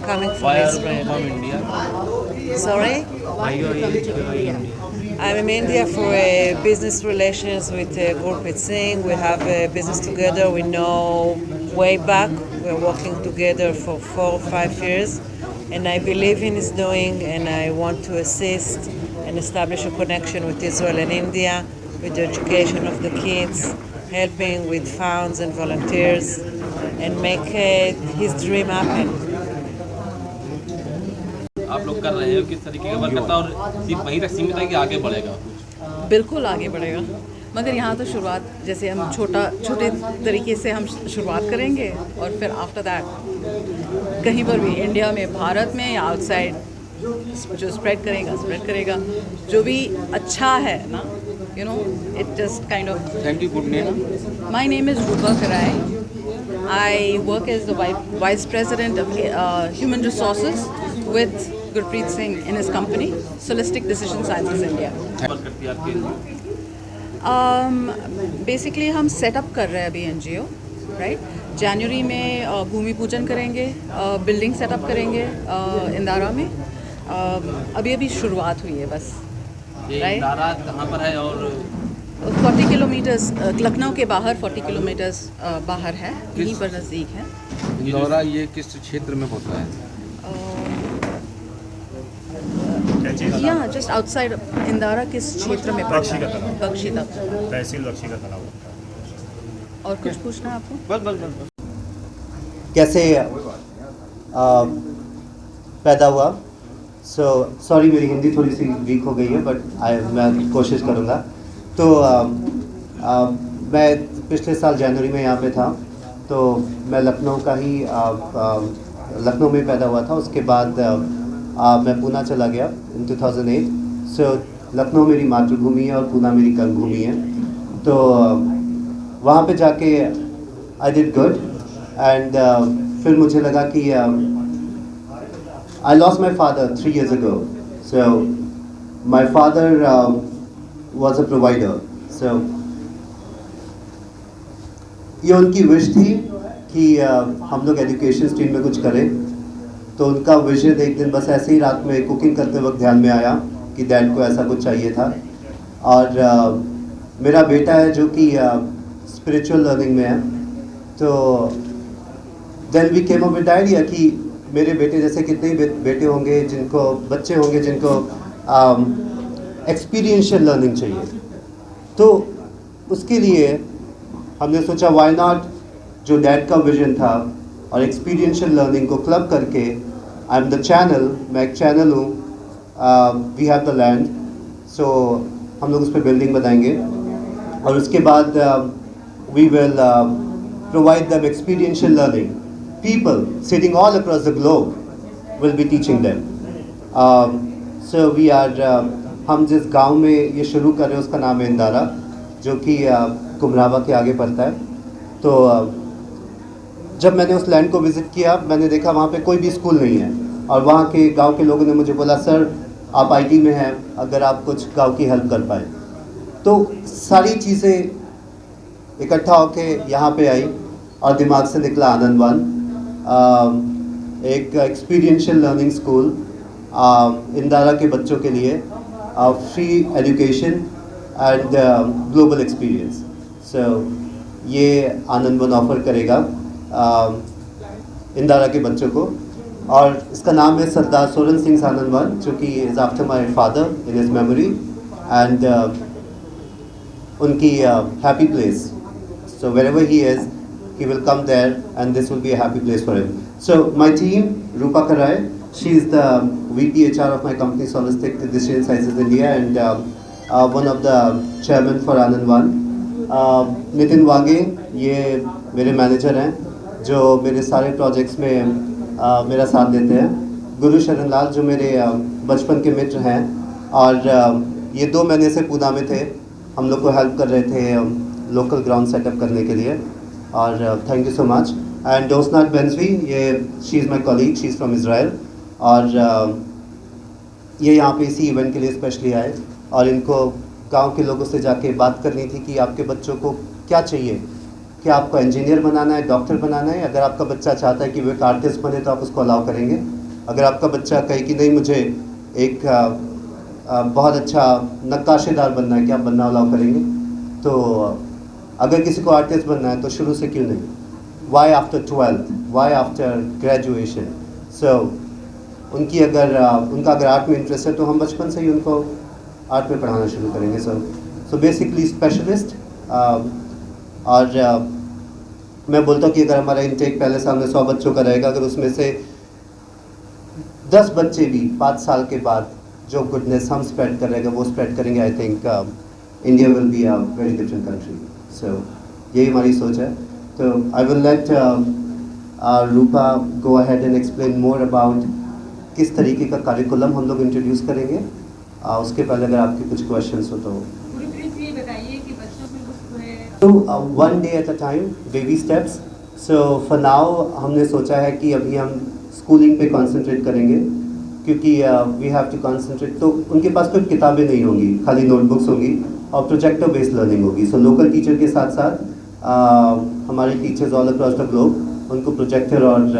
coming from Why are you Israel. from India? Sorry? Why you are in India? I'm in India for business relations with Gurpreet Singh. We have a business together. We know way back. We're working together for 4 or 5 years. And I believe in his doing, and I want to assist and establish a connection with Israel and India, with the education of the kids, helping with funds and volunteers, and make his dream happen. आप लोग कर रहे हो किस तरीके का work करता है और सिर्फ वहीं तक सीमित है कि आगे बढ़ेगा कुछ? बिल्कुल आगे बढ़ेगा, मगर यहाँ तो शुरुआत जैसे हम छोटे तरीके से हम शुरुआत करेंगे और फिर आफ्टर दैट कहीं पर भी इंडिया में, भारत में या आउटसाइड जो स्प्रेड करेगा जो भी अच्छा है ना, you know, it just kind of. Thank you, good name. My name is Rupa Karai. I work as the vice president of human resources with Gurpreet Singh in his company, Solistic Decision Sciences India. Work करती है आपकी basically हम setup कर रहे हैं अभी NGO, right. जनवरी में भूमि पूजन करेंगे, बिल्डिंग सेटअप करेंगे इंदारा में। अभी शुरुआत हुई है बस, ये इंदारा कहाँ पर है? और 40 किलोमीटर्स लखनऊ के बाहर, 40 किलोमीटर्स बाहर है, यहीं पर नज़दीक है। इंदौरा ये किस क्षेत्र में होता है? या जस्ट आउटसाइड इंदारा किस क्षेत्र में पड़ता है? बख्शी का तहसील बख्शी का तालाब होता है। और कुछ पूछना है आपको? बस कैसे पैदा हुआ? सॉरी मेरी हिंदी थोड़ी सी वीक हो गई है, बट मैं कोशिश करूँगा। तो मैं पिछले साल जनवरी में यहाँ पे था, तो मैं लखनऊ का ही लखनऊ में पैदा हुआ था। उसके बाद मैं पूना चला गया इन 2008। सो लखनऊ मेरी मातृभूमि है और पूना मेरी कर्मभूमि है। तो वहाँ पे जाके आई डिड गुड, एंड फिर मुझे लगा कि I lost my father 3 years ago. So my father was a provider. So ये उनकी विश थी कि हम लोग एजुकेशन स्ट्रीम में कुछ करें। तो उनका विजन एक दिन बस ऐसे ही रात में कुकिंग करते वक्त ध्यान में आया कि डैड को ऐसा कुछ चाहिए था। और मेरा बेटा है जो कि स्पिरिचुअल लर्निंग में है। तो then we came up with idea कि मेरे बेटे जैसे कितने ही बेटे होंगे, बच्चे होंगे जिनको एक्सपीरियंशियल लर्निंग चाहिए। तो उसके लिए हमने सोचा व्हाई नॉट, जो डैड का विजन था और एक्सपीरियंशियल लर्निंग को क्लब करके, आई एम द चैनल, मैं एक चैनल हूँ, we have the land. So हम लोग उस पर बिल्डिंग बनाएंगे और उसके बाद we will provide them experiential learning. People sitting all across the globe will be teaching them. So we are, हम जिस गांव में ये शुरू कर रहे हैं उसका नाम है इंदारा, जो कि कुमरावा के आगे पड़ता है। तो जब मैंने उस लैंड को विज़िट किया, मैंने देखा वहाँ पे कोई भी स्कूल नहीं है। और वहाँ के गांव के लोगों ने मुझे बोला, सर आप IT में हैं, अगर आप कुछ गांव की हेल्प कर पाए। तो सारी चीज़ें इकट्ठा होके यहाँ पे आई और दिमाग से निकला आनंदवन, एक एक्सपीरियंशियल लर्निंग स्कूल इंदारा के बच्चों के लिए, free education and global experience. So ये आनंदवन ऑफर करेगा इंदारा के बच्चों को, और इसका नाम है सरदार सोरन सिंह आनंदवन, जो कि is after my father in his memory, and उनकी happy place. So wherever he is, he will come there and this will be a happy place for him. So my team, Rupa Karai, she is the VP HR of my company Solistic Decision Sciences India, and one of the chairman for Anandwan. Nitin Wage ये मेरे manager हैं, जो मेरे सारे projects में मेरा साथ देते हैं। गुरु शरण लाल जो मेरे बचपन के मित्र हैं, और ये 2 महीने से पूना में थे, हम लोग को हेल्प कर रहे थे लोकल ग्राउंड सेटअप करने के लिए। और thank you so much. And डोसनाथ बेंजवी, ये she is my colleague, she is from Israel, और ये यहाँ पे इसी इवेंट के लिए स्पेशली आए, और इनको गांव के लोगों से जाके बात करनी थी कि आपके बच्चों को क्या चाहिए, क्या आपको इंजीनियर बनाना है, डॉक्टर बनाना है। अगर आपका बच्चा चाहता है कि वो एक आर्टिस्ट बने तो आप उसको अलाउ करेंगे। अगर आपका बच्चा कहे कि नहीं मुझे एक बहुत अच्छा नक्काशेदार बनना है, क्या आप बनना अलाउ करेंगे? तो अगर किसी को आर्टिस्ट बनना है तो शुरू से क्यों नहीं? Why after 12th, why after graduation? So उनका अगर आर्ट में इंटरेस्ट है तो हम बचपन से ही उनको आर्ट में पढ़ाना शुरू करेंगे। So basically specialist. और मैं बोलता हूँ कि अगर हमारा इंटेक पहले साल में 100 बच्चों का रहेगा, अगर उसमें से 10 बच्चे भी 5 साल के बाद जो गुडनेस हम स्प्रेड कर रहेगा वो स्प्रेड करेंगे, I think India will be a very different country. So यही हमारी सोच है। तो I will let Rupa go ahead and explain more about किस तरीके का करिकुलम हम लोग इंट्रोड्यूस करेंगे। उसके पहले अगर आपके कुछ क्वेश्चंस हो तो one day at a time, baby steps. So for now हमने सोचा है कि अभी हम स्कूलिंग पे कंसंट्रेट करेंगे, क्योंकि वी हैव टू कंसंट्रेट। तो उनके पास कोई किताबें नहीं होंगी, खाली नोटबुक्स होंगी और प्रोजेक्टर बेस्ड लर्निंग होगी। सो लोकल टीचर के साथ साथ हमारे teachers all across the globe उनको प्रोजेक्टर और